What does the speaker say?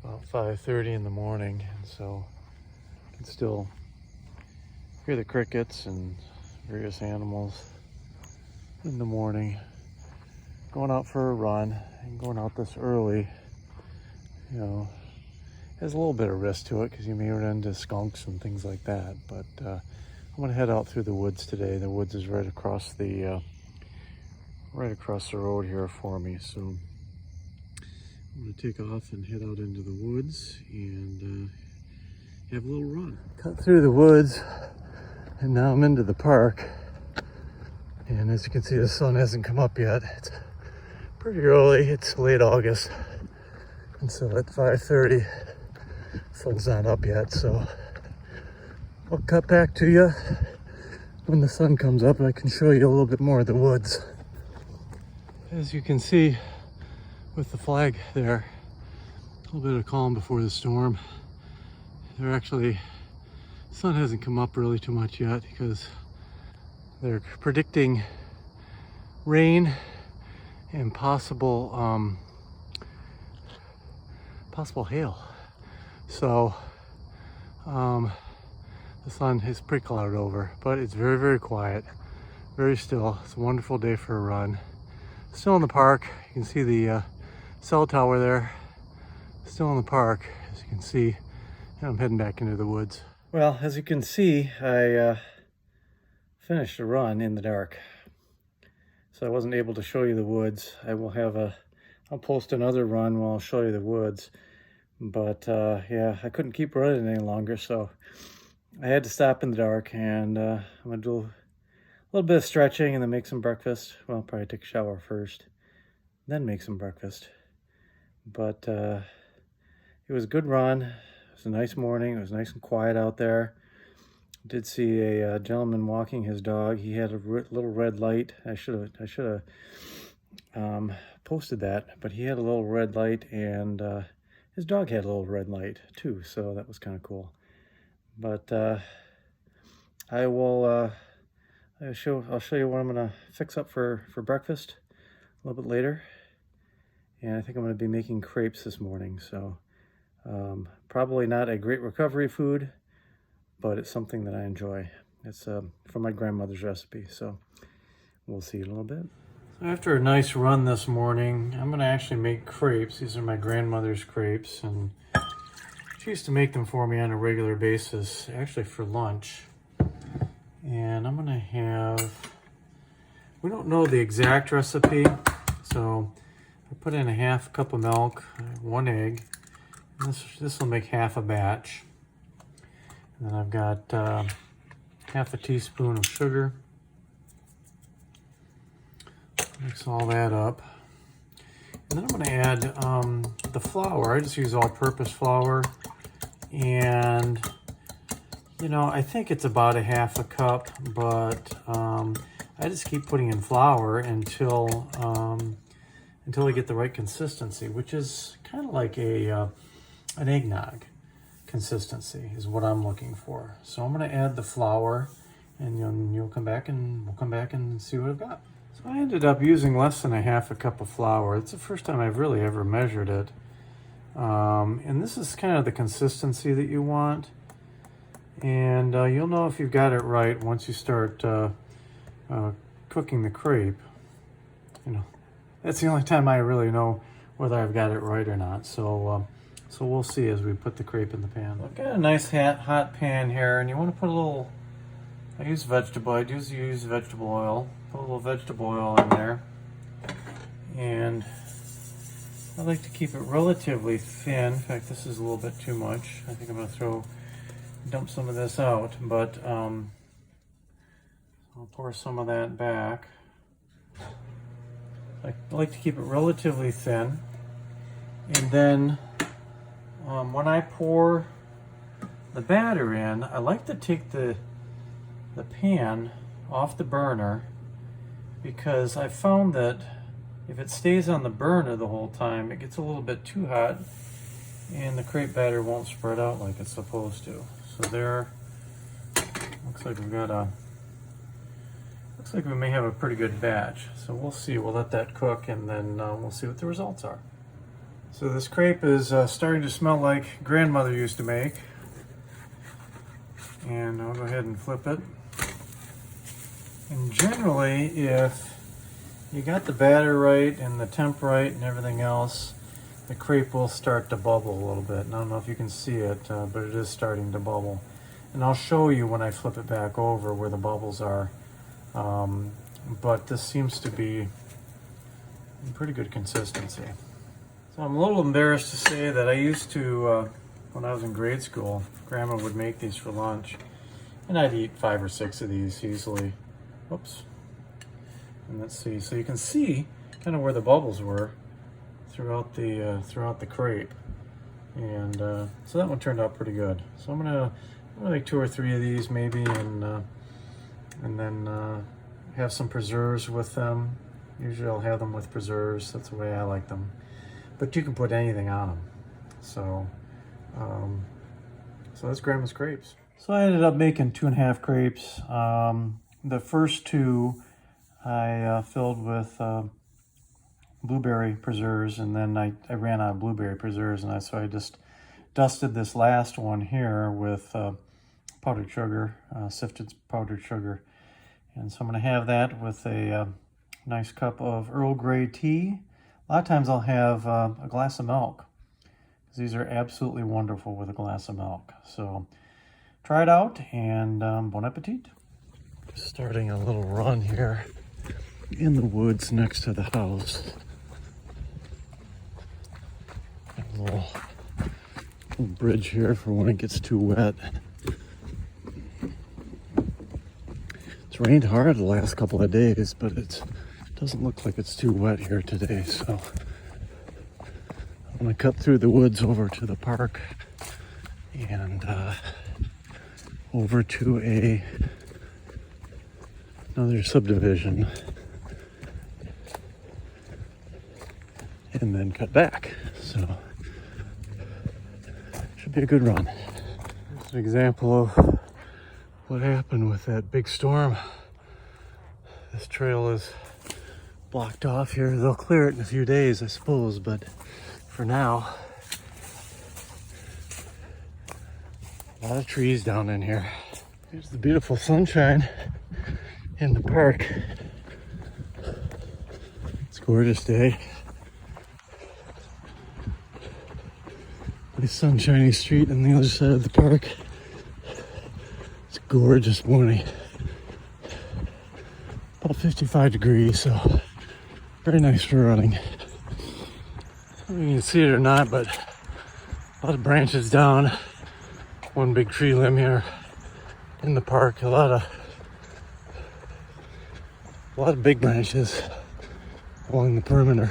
About 5:30 in the morning, and so you can still hear the crickets and various animals in the morning. Going out for a run and going out this early, has a little bit of risk to it because you may run into skunks and things like that. But I'm gonna head out through the woods today. The woods is right across the road here for me, so I'm going to take off and head out into the woods and have a little run. Cut through the woods and now I'm into the park. And as you can see, the sun hasn't come up yet. It's pretty early, it's late August. And so at 5:30, the sun's not up yet. So I'll cut back to you when the sun comes up and I can show you a little bit more of the woods. As you can see, with the flag there, a little bit of calm before the storm. The sun hasn't come up really too much yet because they're predicting rain and possible hail. So the sun is pretty clouded over, but it's very, very quiet, very still. It's a wonderful day for a run. Still in the park. You can see the cell tower there, still in the park, as you can see, and I'm heading back into the woods. Well, as you can see, I finished the run in the dark, so I wasn't able to show you the woods. I'll post another run where I'll show you the woods, but yeah, I couldn't keep running any longer, so I had to stop in the dark, and I'm gonna do a little bit of stretching and then make some breakfast. Well, probably take a shower first, then make some breakfast. But it was a good run. It was a nice morning. It was nice and quiet out there. I did see a gentleman walking his dog. He had a little red light. I should have posted that, but he had a little red light, and his dog had a little red light too. So that was kind of cool. But I'll show you what I'm gonna fix up for breakfast a little bit later. And I think I'm going to be making crepes this morning, so probably not a great recovery food, but it's something that I enjoy. It's from my grandmother's recipe, so we'll see in a little bit. So after a nice run this morning, I'm going to actually make crepes. These are my grandmother's crepes, and she used to make them for me on a regular basis, actually for lunch. And I'm going to have, we don't know the exact recipe, so I put in a half cup of milk, 1 egg. This will make half a batch. And then I've got half a teaspoon of sugar. Mix all that up. And then I'm going to add the flour. I just use all-purpose flour. And, I think it's about a half a cup, but I just keep putting in flour until I get the right consistency, which is kind of like an eggnog consistency is what I'm looking for. So I'm going to add the flour, and we'll come back and see what I've got. So I ended up using less than a half a cup of flour. It's the first time I've really ever measured it. And this is kind of the consistency that you want. And you'll know if you've got it right once you start cooking the crepe. That's the only time I really know whether I've got it right or not. So we'll see as we put the crepe in the pan. I've got a nice hot pan here, and you want to put a little, I use vegetable oil. Put a little vegetable oil in there. And I like to keep it relatively thin. In fact, this is a little bit too much. I think I'm going to dump some of this out, but I'll pour some of that back. I like to keep it relatively thin, and then when I pour the batter in, I like to take the pan off the burner, because I found that if it stays on the burner the whole time, it gets a little bit too hot and the crepe batter won't spread out like it's supposed to. So there, looks like we may have a pretty good batch. So we'll see. We'll let that cook, and then we'll see what the results are. So this crepe is starting to smell like grandmother used to make. And I'll go ahead and flip it. And generally, if you got the batter right and the temp right and everything else, the crepe will start to bubble a little bit. And I don't know if you can see it, but it is starting to bubble. And I'll show you when I flip it back over where the bubbles are. But this seems to be pretty good consistency. So I'm a little embarrassed to say that I used to, when I was in grade school, Grandma would make these for lunch. And I'd eat 5 or 6 of these easily. Whoops. And let's see, so you can see kind of where the bubbles were throughout the crepe. And so that one turned out pretty good. So I'm gonna make 2 or 3 of these maybe, and then have some preserves with them. Usually I'll have them with preserves. That's the way I like them. But you can put anything on them. So, so that's Grandma's crepes. So I ended up making 2.5 crepes. The first 2 I filled with blueberry preserves, and then I ran out of blueberry preserves, and so I just dusted this last one here with powdered sugar, sifted powdered sugar. And so I'm going to have that with a nice cup of Earl Grey tea. A lot of times I'll have a glass of milk, because these are absolutely wonderful with a glass of milk. So try it out, and bon appetit. Starting a little run here in the woods next to the house. A little bridge here for when it gets too wet. It's rained hard the last couple of days, but it doesn't look like it's too wet here today, so I'm gonna cut through the woods over to the park and over to another subdivision, and then cut back. So should be a good run. Here's an example of what happened with that big storm. This trail is blocked off here. They'll clear it in a few days, I suppose, but for now, a lot of trees down in here. Here's the beautiful sunshine in the park. It's a gorgeous day. Nice sunshiny street on the other side of the park. It's a gorgeous morning. About 55 degrees, so very nice for running. I don't know if you can see it or not, but a lot of branches down. One big tree limb here in the park. A lot of big branches along the perimeter.